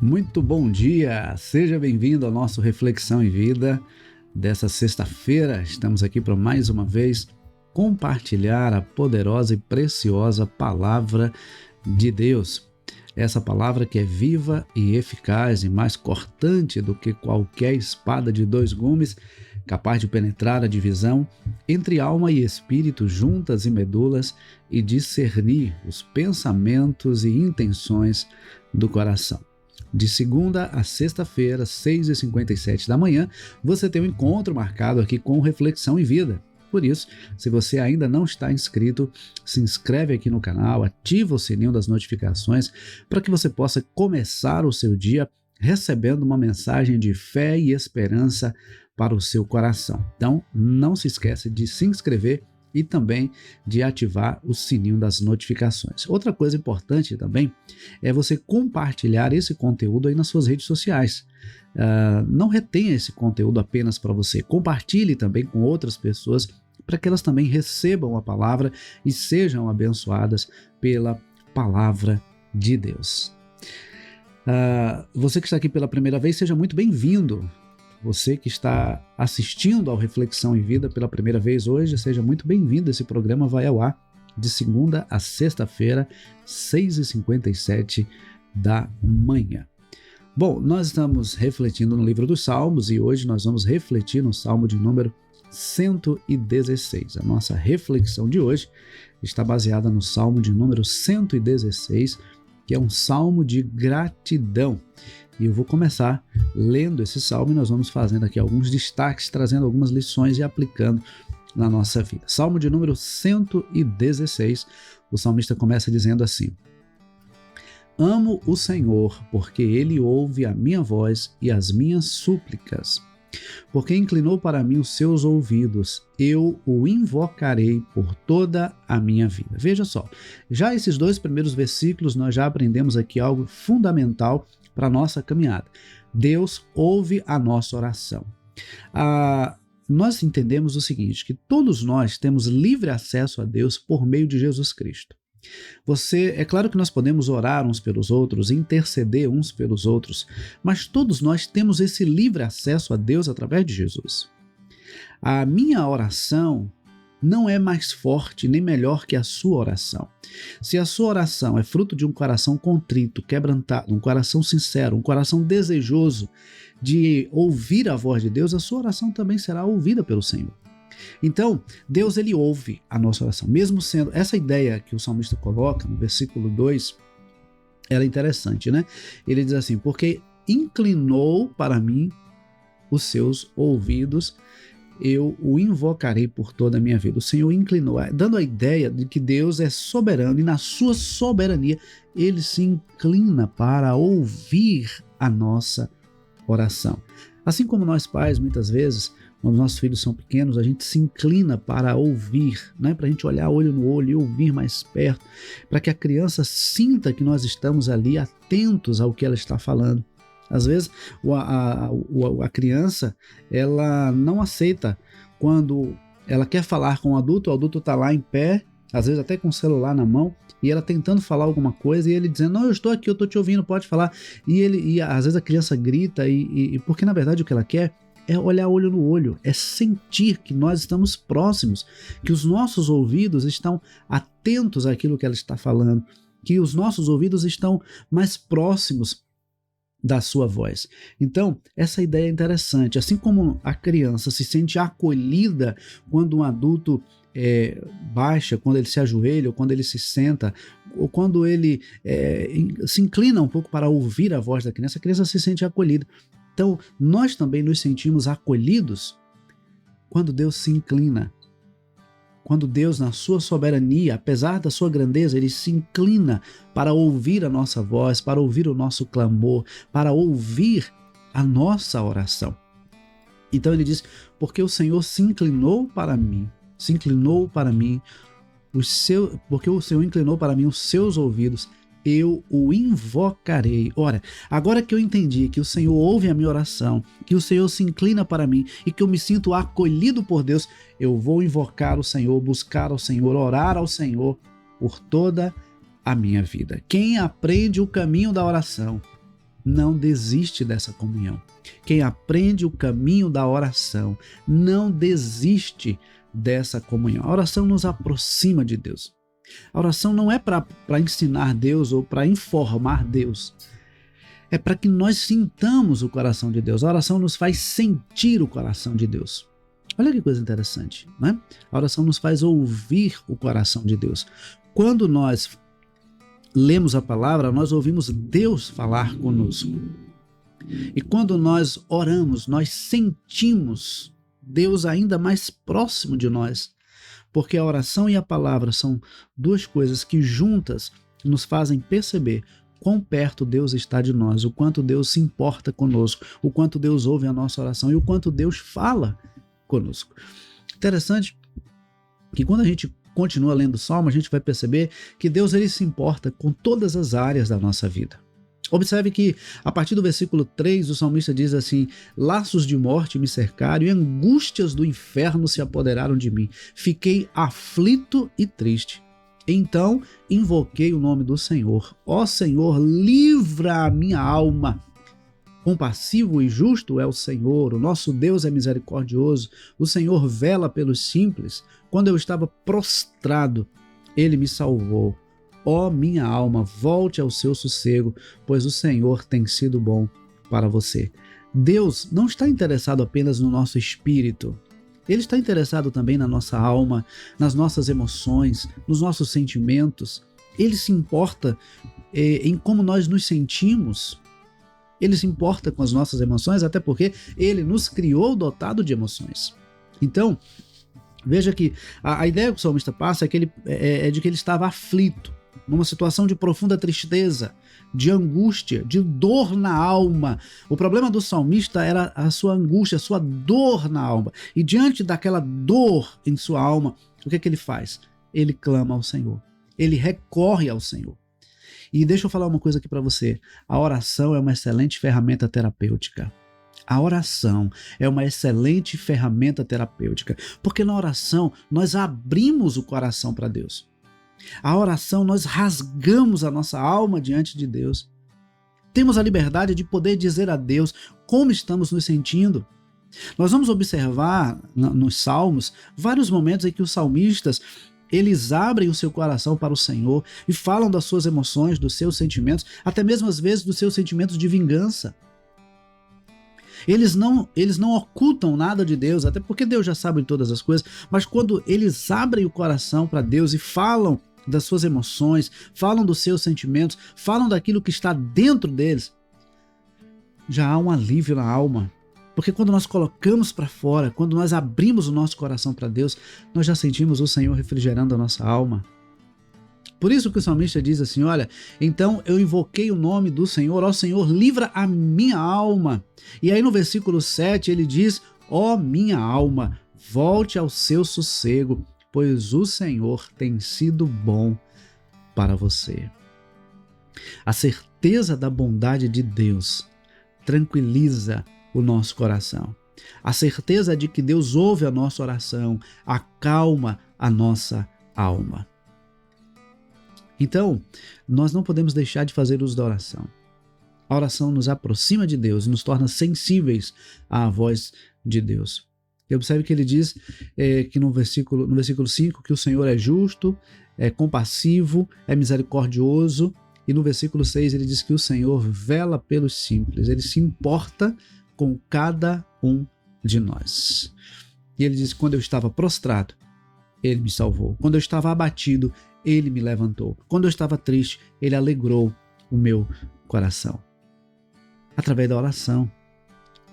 Muito bom dia, seja bem-vindo ao nosso Reflexão em Vida dessa sexta-feira. Estamos aqui para mais uma vez compartilhar a poderosa e preciosa Palavra de Deus. Essa palavra que é viva e eficaz e mais cortante do que qualquer espada de dois gumes, capaz de penetrar a divisão entre alma e espírito, juntas e medulas, e discernir os pensamentos e intenções do coração. De segunda a sexta-feira, 6h57 da manhã, você tem um encontro marcado aqui com Reflexão em Vida. Por isso, se você ainda não está inscrito, se inscreve aqui no canal, ativa o sininho das notificações para que você possa começar o seu dia recebendo uma mensagem de fé e esperança para o seu coração. Então, não se esqueça de se inscrever e também de ativar o sininho das notificações. Outra coisa importante também é você compartilhar esse conteúdo aí nas suas redes sociais. Não retenha esse conteúdo apenas para você. Compartilhe também com outras pessoas para que elas também recebam a palavra e sejam abençoadas pela palavra de Deus. Você que está aqui pela primeira vez, seja muito bem-vindo. Você que está assistindo ao Reflexão em Vida pela primeira vez hoje, seja muito bem-vindo. Esse programa vai ao ar de segunda a sexta-feira, 6h57 da manhã. Bom, nós estamos refletindo no livro dos Salmos e hoje nós vamos refletir no Salmo de número 116. A nossa reflexão de hoje está baseada no Salmo de número 116, que é um salmo de gratidão. E eu vou começar lendo esse salmo e nós vamos fazendo aqui alguns destaques, trazendo algumas lições e aplicando na nossa vida. Salmo de número 116, o salmista começa dizendo assim: Amo o Senhor, porque Ele ouve a minha voz e as minhas súplicas. Porque inclinou para mim os seus ouvidos, eu o invocarei por toda a minha vida. Veja só, já esses dois primeiros versículos nós já aprendemos aqui algo fundamental para a nossa caminhada. Deus ouve a nossa oração. Nós entendemos o seguinte, que todos nós temos livre acesso a Deus por meio de Jesus Cristo. É claro que nós podemos orar uns pelos outros, interceder uns pelos outros, mas todos nós temos esse livre acesso a Deus através de Jesus. A minha oração não é mais forte nem melhor que a sua oração. Se a sua oração é fruto de um coração contrito, quebrantado, um coração sincero, um coração desejoso de ouvir a voz de Deus, a sua oração também será ouvida pelo Senhor. Então, Deus ele ouve a nossa oração, mesmo sendo essa ideia que o salmista coloca no versículo 2, ela é interessante, né? Ele diz assim, porque inclinou para mim os seus ouvidos, eu o invocarei por toda a minha vida. O Senhor inclinou, dando a ideia de que Deus é soberano e na sua soberania ele se inclina para ouvir a nossa oração. Assim como nós pais, muitas vezes, quando nossos filhos são pequenos, a gente se inclina para ouvir, né? Para a gente olhar olho no olho e ouvir mais perto, para que a criança sinta que nós estamos ali atentos ao que ela está falando. Às vezes a criança ela não aceita quando ela quer falar com o adulto está lá em pé, às vezes até com o celular na mão, e ela tentando falar alguma coisa e ele dizendo, não, eu estou aqui, eu estou te ouvindo, pode falar. E às vezes a criança grita, porque na verdade o que ela quer é olhar olho no olho, é sentir que nós estamos próximos, que os nossos ouvidos estão atentos àquilo que ela está falando, que os nossos ouvidos estão mais próximos da sua voz. Então, essa ideia é interessante. Assim como a criança se sente acolhida quando um adulto baixa, quando ele se ajoelha, ou quando ele se senta, ou quando ele se inclina um pouco para ouvir a voz da criança, a criança se sente acolhida. Então, nós também nos sentimos acolhidos quando Deus se inclina. Quando Deus, na sua soberania, apesar da sua grandeza, ele se inclina para ouvir a nossa voz, para ouvir o nosso clamor, para ouvir a nossa oração. Então ele diz, porque o Senhor se inclinou para mim, porque o Senhor inclinou para mim os seus ouvidos, eu o invocarei. Ora, agora que eu entendi que o Senhor ouve a minha oração, que o Senhor se inclina para mim e que eu me sinto acolhido por Deus, eu vou invocar o Senhor, buscar ao Senhor, orar ao Senhor por toda a minha vida. Quem aprende o caminho da oração não desiste dessa comunhão. Quem aprende o caminho da oração não desiste dessa comunhão. A oração nos aproxima de Deus. A oração não é para ensinar Deus ou para informar Deus. É para que nós sintamos o coração de Deus. A oração nos faz sentir o coração de Deus. Olha que coisa interessante, né? A oração nos faz ouvir o coração de Deus. Quando nós lemos a palavra, nós ouvimos Deus falar conosco. E quando nós oramos, nós sentimos Deus ainda mais próximo de nós, porque a oração e a palavra são duas coisas que juntas nos fazem perceber quão perto Deus está de nós, o quanto Deus se importa conosco, o quanto Deus ouve a nossa oração e o quanto Deus fala conosco. Interessante que quando a gente continua lendo o Salmo, a gente vai perceber que Deus ele se importa com todas as áreas da nossa vida. Observe que a partir do versículo 3, o salmista diz assim: laços de morte me cercaram e angústias do inferno se apoderaram de mim. Fiquei aflito e triste. Então invoquei o nome do Senhor. Ó Senhor, livra a minha alma. Compassivo e justo é o Senhor, o nosso Deus é misericordioso, o Senhor vela pelos simples. Quando eu estava prostrado, ele me salvou. Ó minha alma, volte ao seu sossego, pois o Senhor tem sido bom para você. Deus não está interessado apenas no nosso espírito. Ele está interessado também na nossa alma, nas nossas emoções, nos nossos sentimentos. Ele se importa em como nós nos sentimos. Ele se importa com as nossas emoções, até porque ele nos criou dotado de emoções. Então, veja que a ideia que o salmista passa é de que ele estava aflito, numa situação de profunda tristeza, de angústia, de dor na alma. O problema do salmista era a sua angústia, a sua dor na alma. E diante daquela dor em sua alma, o que é que ele faz? Ele clama ao Senhor. Ele recorre ao Senhor. E deixa eu falar uma coisa aqui para você. A oração é uma excelente ferramenta terapêutica. A oração é uma excelente ferramenta terapêutica, porque na oração nós abrimos o coração para Deus. A oração nós rasgamos a nossa alma diante de Deus. Temos a liberdade de poder dizer a Deus como estamos nos sentindo. Nós vamos observar nos Salmos vários momentos em que os salmistas eles abrem o seu coração para o Senhor e falam das suas emoções, dos seus sentimentos, até mesmo às vezes dos seus sentimentos de vingança. Eles não ocultam nada de Deus, até porque Deus já sabe de todas as coisas, mas quando eles abrem o coração para Deus e falam das suas emoções, falam dos seus sentimentos, falam daquilo que está dentro deles, já há um alívio na alma. Porque quando nós colocamos para fora, quando nós abrimos o nosso coração para Deus, nós já sentimos o Senhor refrigerando a nossa alma. Por isso que o salmista diz assim, olha, então eu invoquei o nome do Senhor, ó Senhor, livra a minha alma. E aí no versículo 7 ele diz, ó minha alma, volte ao seu sossego, pois o Senhor tem sido bom para você. A certeza da bondade de Deus tranquiliza o nosso coração. A certeza de que Deus ouve a nossa oração acalma a nossa alma. Então, nós não podemos deixar de fazer uso da oração. A oração nos aproxima de Deus e nos torna sensíveis à voz de Deus. E observe que ele diz que no versículo 5 que o Senhor é justo, é compassivo, é misericordioso. E no versículo 6 ele diz que o Senhor vela pelos simples. Ele se importa com cada um de nós. E ele diz, quando eu estava prostrado, ele me salvou. Quando eu estava abatido, ele me levantou. Quando eu estava triste, ele alegrou o meu coração. Através da oração.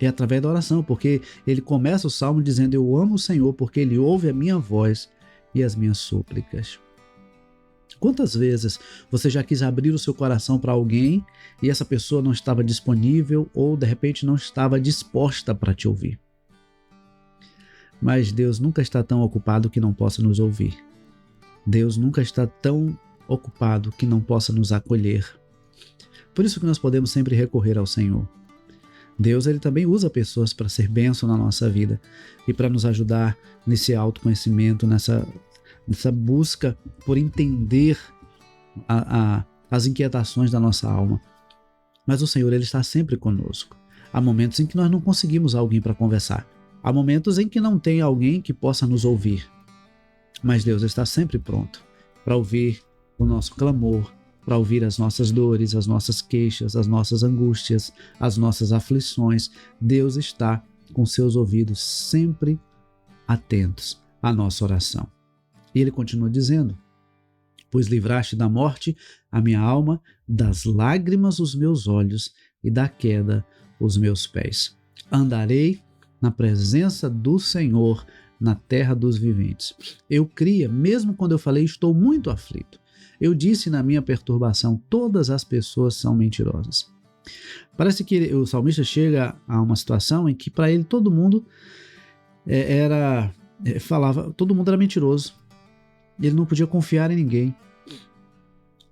É através da oração, porque ele começa o salmo dizendo, eu amo o Senhor, porque ele ouve a minha voz e as minhas súplicas. Quantas vezes você já quis abrir o seu coração para alguém e essa pessoa não estava disponível ou de repente não estava disposta para te ouvir? Mas Deus nunca está tão ocupado que não possa nos ouvir. Deus nunca está tão ocupado que não possa nos acolher. Por isso que nós podemos sempre recorrer ao Senhor. Deus ele também usa pessoas para ser bênção na nossa vida e para nos ajudar nesse autoconhecimento, nessa busca por entender as inquietações da nossa alma. Mas o Senhor, ele está sempre conosco. Há momentos em que nós não conseguimos alguém para conversar. Há momentos em que não tem alguém que possa nos ouvir. Mas Deus está sempre pronto para ouvir o nosso clamor, para ouvir as nossas dores, as nossas queixas, as nossas angústias, as nossas aflições. Deus está com seus ouvidos sempre atentos à nossa oração. E ele continua dizendo: pois livraste da morte a minha alma, das lágrimas os meus olhos e da queda os meus pés. Andarei na presença do Senhor na terra dos viventes. Eu cria, mesmo quando eu falei, estou muito aflito. Eu disse na minha perturbação, todas as pessoas são mentirosas. Parece que o salmista chega a uma situação em que para ele todo mundo todo mundo era mentiroso. Ele não podia confiar em ninguém.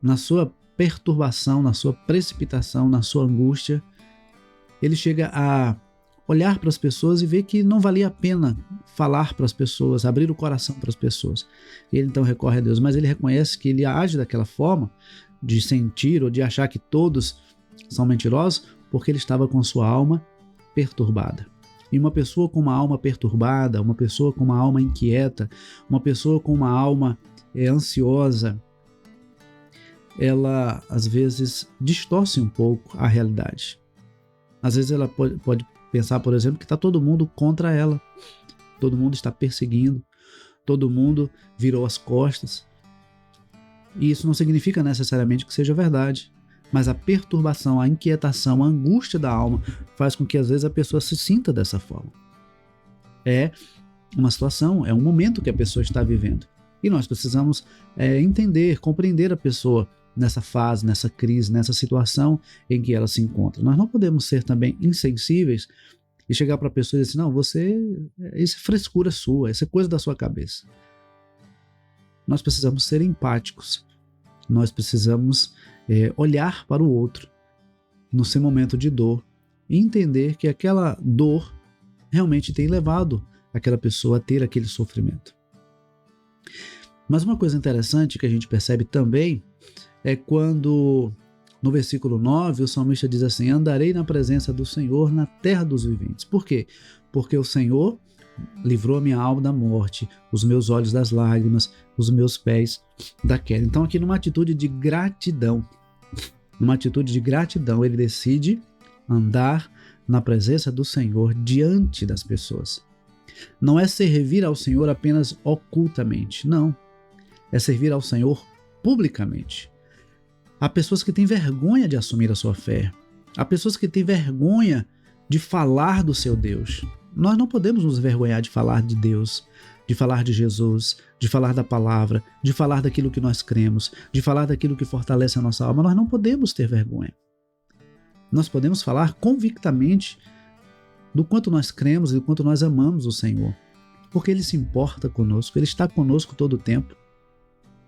Na sua perturbação, na sua precipitação, na sua angústia, ele chega a olhar para as pessoas e ver que não valia a pena falar para as pessoas, abrir o coração para as pessoas. Ele então recorre a Deus, mas ele reconhece que ele age daquela forma, de sentir ou de achar que todos são mentirosos, porque ele estava com sua alma perturbada. E uma pessoa com uma alma perturbada, uma pessoa com uma alma inquieta, uma pessoa com uma alma ansiosa, ela às vezes distorce um pouco a realidade. Às vezes ela pode pensar, por exemplo, que está todo mundo contra ela. Todo mundo está perseguindo. Todo mundo virou as costas. E isso não significa necessariamente que seja verdade. Mas a perturbação, a inquietação, a angústia da alma faz com que às vezes a pessoa se sinta dessa forma. É uma situação, é um momento que a pessoa está vivendo. E nós precisamos entender, compreender a pessoa nessa fase, nessa crise, nessa situação em que ela se encontra. Nós não podemos ser também insensíveis e chegar para a pessoa e dizer assim, não, isso é frescura sua, isso é coisa da sua cabeça. Nós precisamos ser empáticos. Nós precisamos olhar para o outro no seu momento de dor e entender que aquela dor realmente tem levado aquela pessoa a ter aquele sofrimento. Mas uma coisa interessante que a gente percebe também é quando, no versículo 9, o salmista diz assim, andarei na presença do Senhor na terra dos viventes. Por quê? Porque o Senhor livrou a minha alma da morte, os meus olhos das lágrimas, os meus pés da queda. Então aqui numa atitude de gratidão, ele decide andar na presença do Senhor diante das pessoas. Não é servir ao Senhor apenas ocultamente, não. É servir ao Senhor publicamente. Há pessoas que têm vergonha de assumir a sua fé. Há pessoas que têm vergonha de falar do seu Deus. Nós não podemos nos envergonhar de falar de Deus, de falar de Jesus, de falar da palavra, de falar daquilo que nós cremos, de falar daquilo que fortalece a nossa alma. Nós não podemos ter vergonha. Nós podemos falar convictamente do quanto nós cremos e do quanto nós amamos o Senhor, porque Ele se importa conosco, Ele está conosco todo o tempo.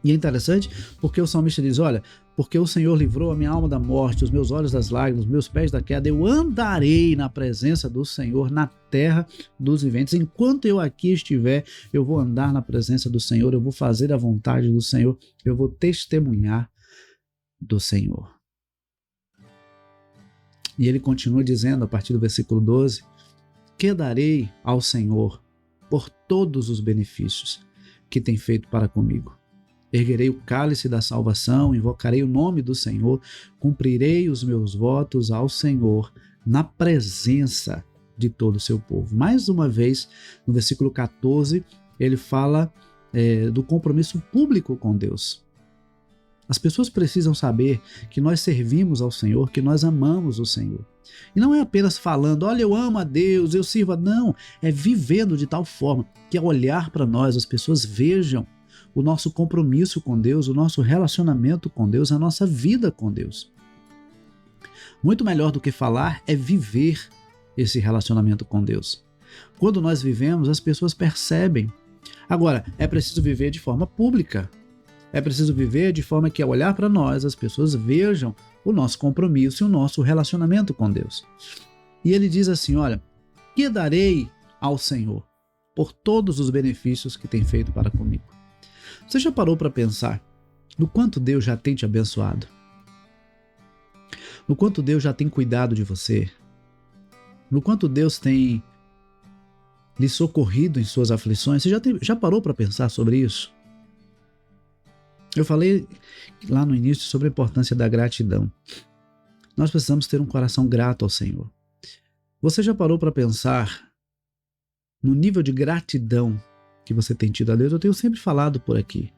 E é interessante porque o salmista diz, olha, porque o Senhor livrou a minha alma da morte, os meus olhos das lágrimas, os meus pés da queda, eu andarei na presença do Senhor na terra dos viventes. Enquanto eu aqui estiver, eu vou andar na presença do Senhor, eu vou fazer a vontade do Senhor, eu vou testemunhar do Senhor. E ele continua dizendo, a partir do versículo 12, que darei ao Senhor por todos os benefícios que tem feito para comigo. Erguerei o cálice da salvação, invocarei o nome do Senhor, cumprirei os meus votos ao Senhor na presença de todo o seu povo. Mais uma vez, no versículo 14, ele fala do compromisso público com Deus. As pessoas precisam saber que nós servimos ao Senhor, que nós amamos o Senhor. E não é apenas falando, olha, eu amo a Deus, eu sirvo a... Não, é vivendo de tal forma que ao olhar para nós, as pessoas vejam o nosso compromisso com Deus, o nosso relacionamento com Deus, a nossa vida com Deus. Muito melhor do que falar é viver esse relacionamento com Deus. Quando nós vivemos, as pessoas percebem. Agora, é preciso viver de forma pública. É preciso viver de forma que, ao olhar para nós, as pessoas vejam o nosso compromisso e o nosso relacionamento com Deus. E ele diz assim, olha, que darei ao Senhor por todos os benefícios que tem feito para comigo. Você já parou para pensar no quanto Deus já tem te abençoado? no quanto Deus já tem cuidado de você, no quanto Deus tem lhe socorrido em suas aflições. Você já parou para pensar sobre isso? Eu falei lá no início sobre a importância da gratidão. Nós precisamos ter um coração grato ao Senhor. Você já parou para pensar no nível de gratidão que você tem tido a Deus? Eu tenho sempre falado por aqui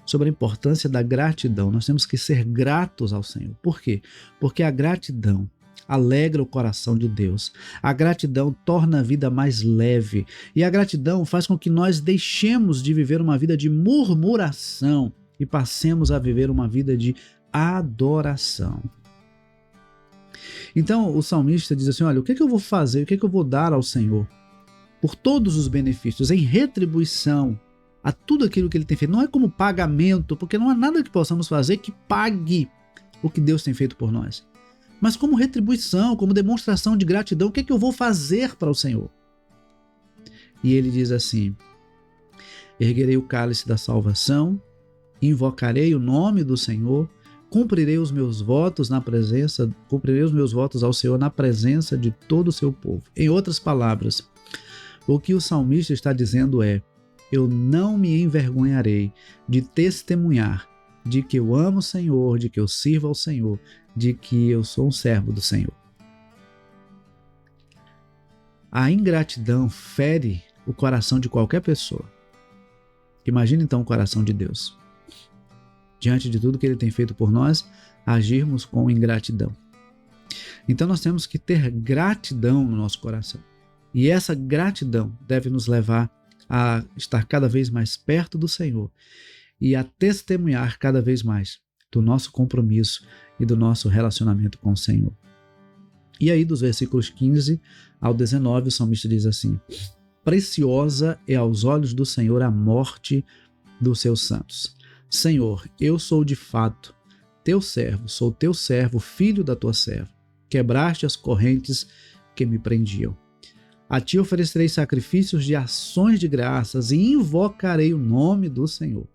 sobre a importância da gratidão. Nós temos que ser gratos ao Senhor. Por quê? Porque a gratidão alegra o coração de Deus. A gratidão torna a vida mais leve. E a gratidão faz com que nós deixemos de viver uma vida de murmuração e passemos a viver uma vida de adoração. Então o salmista diz assim: olha, o que eu vou fazer, o que eu vou dar ao Senhor por todos os benefícios, em retribuição a tudo aquilo que Ele tem feito. Não é como pagamento, porque não há nada que possamos fazer que pague o que Deus tem feito por nós, mas como retribuição, como demonstração de gratidão. O que eu vou fazer para o Senhor? E ele diz assim: erguerei o cálice da salvação, invocarei o nome do Senhor, cumprirei os meus votos ao Senhor na presença de todo o seu povo. Em outras palavras, o que o salmista está dizendo é: eu não me envergonharei de testemunhar de que eu amo o Senhor, de que eu sirvo ao Senhor, de que eu sou um servo do Senhor. A ingratidão fere o coração de qualquer pessoa. Imagina então o coração de Deus. Diante de tudo que Ele tem feito por nós, agirmos com ingratidão. Então nós temos que ter gratidão no nosso coração. E essa gratidão deve nos levar a estar cada vez mais perto do Senhor e a testemunhar cada vez mais do nosso compromisso e do nosso relacionamento com o Senhor. E aí, dos versículos 15 ao 19, o salmista diz assim: preciosa é aos olhos do Senhor a morte dos seus santos. Senhor, eu sou de fato teu servo, sou teu servo, filho da tua serva. Quebraste as correntes que me prendiam. A ti oferecerei sacrifícios de ações de graças e invocarei o nome do Senhor.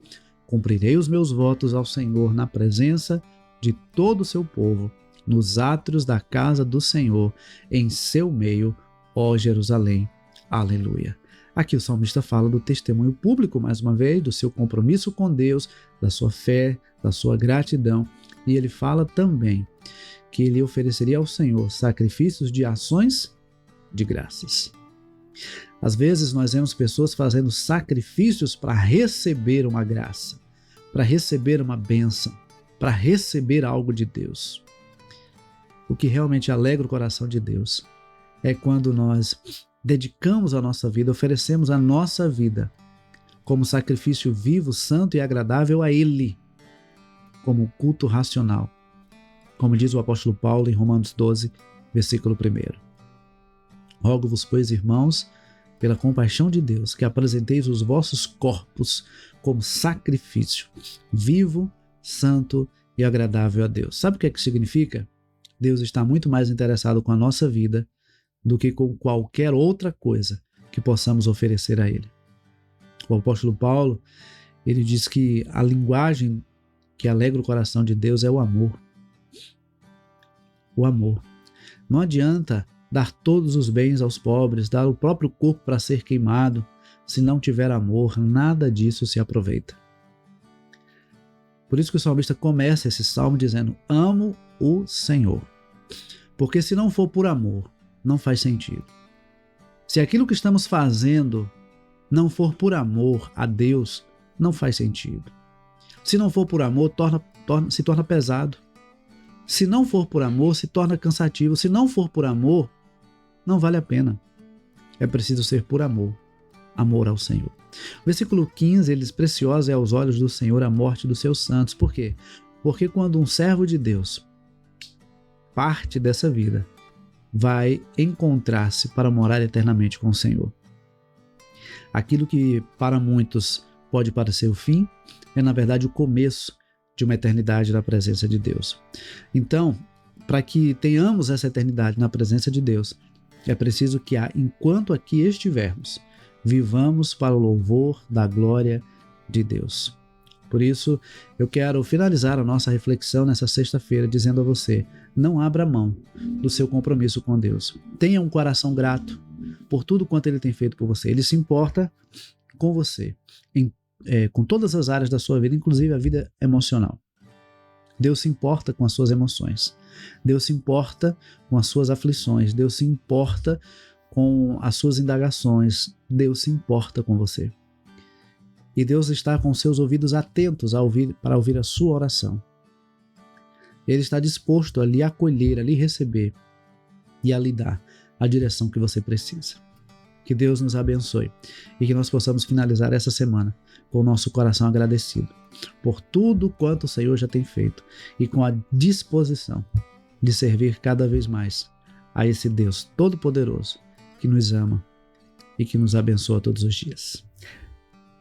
Cumprirei os meus votos ao Senhor na presença de todo o seu povo, nos átrios da casa do Senhor, em seu meio, ó Jerusalém. Aleluia. Aqui o salmista fala do testemunho público, mais uma vez, do seu compromisso com Deus, da sua fé, da sua gratidão. E ele fala também que ele ofereceria ao Senhor sacrifícios de ações de graças. Às vezes nós vemos pessoas fazendo sacrifícios para receber uma graça, para receber uma bênção, para receber algo de Deus. O que realmente alegra o coração de Deus é quando nós dedicamos a nossa vida, oferecemos a nossa vida como sacrifício vivo, santo e agradável a Ele, como culto racional, como diz o apóstolo Paulo em Romanos 12, versículo 1. Rogo-vos, pois, irmãos, pela compaixão de Deus, que apresenteis os vossos corpos como sacrifício vivo, santo e agradável a Deus. Sabe o que é que significa? Deus está muito mais interessado com a nossa vida do que com qualquer outra coisa que possamos oferecer a Ele. O apóstolo Paulo, ele diz que a linguagem que alegra o coração de Deus é o amor. O amor. Não adianta dar todos os bens aos pobres, dar o próprio corpo para ser queimado. Se não tiver amor, nada disso se aproveita. Por isso que o salmista começa esse salmo dizendo: amo o Senhor. Porque se não for por amor, não faz sentido. Se aquilo que estamos fazendo não for por amor a Deus, não faz sentido. Se não for por amor, se torna pesado. Se não for por amor, se torna cansativo. Se não for por amor, não vale a pena. É preciso ser por amor. Amor ao Senhor. O versículo 15, ele diz: preciosa é aos olhos do Senhor a morte dos seus santos. Por quê? Porque quando um servo de Deus parte dessa vida, vai encontrar-se para morar eternamente com o Senhor. Aquilo que para muitos pode parecer o fim, é na verdade o começo de uma eternidade na presença de Deus. Então, para que tenhamos essa eternidade na presença de Deus, é preciso que, enquanto aqui estivermos, vivamos para o louvor da glória de Deus. Por isso, eu quero finalizar a nossa reflexão nessa sexta-feira dizendo a você: não abra mão do seu compromisso com Deus. Tenha um coração grato por tudo quanto Ele tem feito por você. Ele se importa com você, com todas as áreas da sua vida, inclusive a vida emocional. Deus se importa com as suas emoções. Deus se importa com as suas aflições. Deus se importa com as suas indagações. Deus se importa com você. E Deus está com seus ouvidos atentos para ouvir a sua oração. Ele está disposto a lhe acolher, a lhe receber e a lhe dar a direção que você precisa. Que Deus nos abençoe e que nós possamos finalizar essa semana com o nosso coração agradecido por tudo quanto o Senhor já tem feito e com a disposição de servir cada vez mais a esse Deus Todo-Poderoso que nos ama e que nos abençoa todos os dias.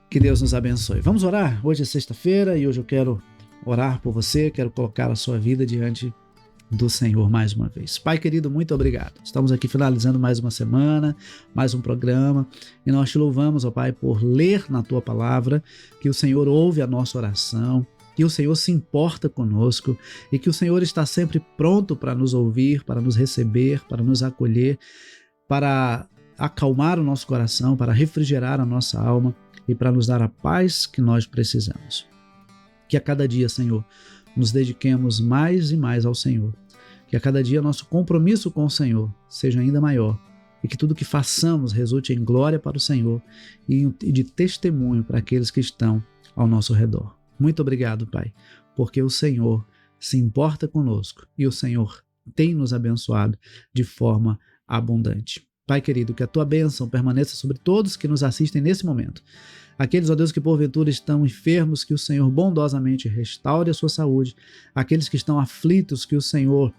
Que Deus nos abençoe. Vamos orar? Hoje é sexta-feira e hoje eu quero orar por você, quero colocar a sua vida diante do Senhor mais uma vez. Pai querido, muito obrigado. Estamos aqui finalizando mais uma semana, mais um programa, e nós te louvamos, ó Pai, por ler na Tua Palavra, que o Senhor ouve a nossa oração, que o Senhor se importa conosco e que o Senhor está sempre pronto para nos ouvir, para nos receber, para nos acolher, para acalmar o nosso coração, para refrigerar a nossa alma e para nos dar a paz que nós precisamos. Que a cada dia, Senhor, nos dediquemos mais e mais ao Senhor. Que a cada dia nosso compromisso com o Senhor seja ainda maior e que tudo que façamos resulte em glória para o Senhor e de testemunho para aqueles que estão ao nosso redor. Muito obrigado, Pai, porque o Senhor se importa conosco e o Senhor tem nos abençoado de forma abundante. Pai querido, que a Tua bênção permaneça sobre todos que nos assistem nesse momento. Aqueles, ó Deus, que porventura estão enfermos, que o Senhor bondosamente restaure a sua saúde. Aqueles que estão aflitos, que o Senhor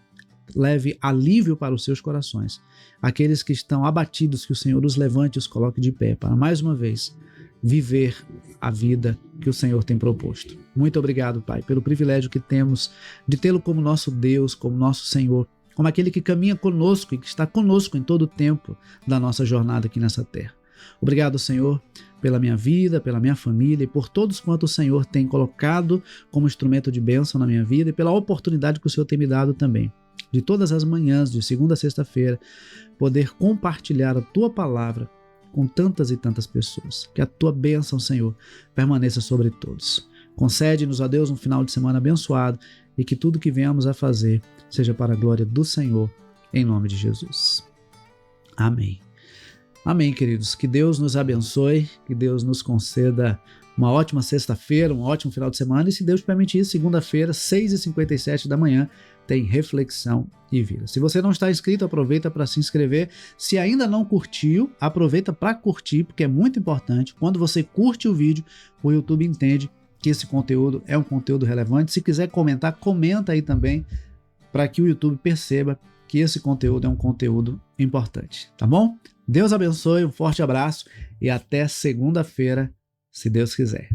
leve alívio para os seus corações. Aqueles que estão abatidos, que o Senhor os levante e os coloque de pé, para mais uma vez viver a vida que o Senhor tem proposto. Muito obrigado, Pai, pelo privilégio que temos de tê-lo como nosso Deus, como nosso Senhor, como aquele que caminha conosco e que está conosco em todo o tempo da nossa jornada aqui nessa terra. Obrigado, Senhor, pela minha vida, pela minha família e por todos quanto o Senhor tem colocado como instrumento de bênção na minha vida e pela oportunidade que o Senhor tem me dado também, de todas as manhãs, de segunda a sexta-feira, poder compartilhar a Tua palavra com tantas e tantas pessoas. Que a Tua bênção, Senhor, permaneça sobre todos. Concede-nos, ó Deus, um final de semana abençoado e que tudo que venhamos a fazer seja para a glória do Senhor, em nome de Jesus. Amém. Amém, queridos. Que Deus nos abençoe, que Deus nos conceda uma ótima sexta-feira, um ótimo final de semana e, se Deus permitir, segunda-feira, 6h57 da manhã, tem Reflexão e Vida. Se você não está inscrito, aproveita para se inscrever. Se ainda não curtiu, aproveita para curtir, porque é muito importante. Quando você curte o vídeo, o YouTube entende que esse conteúdo é um conteúdo relevante. Se quiser comentar, comenta aí também, para que o YouTube perceba que esse conteúdo é um conteúdo importante, tá bom? Deus abençoe, um forte abraço e até segunda-feira, se Deus quiser.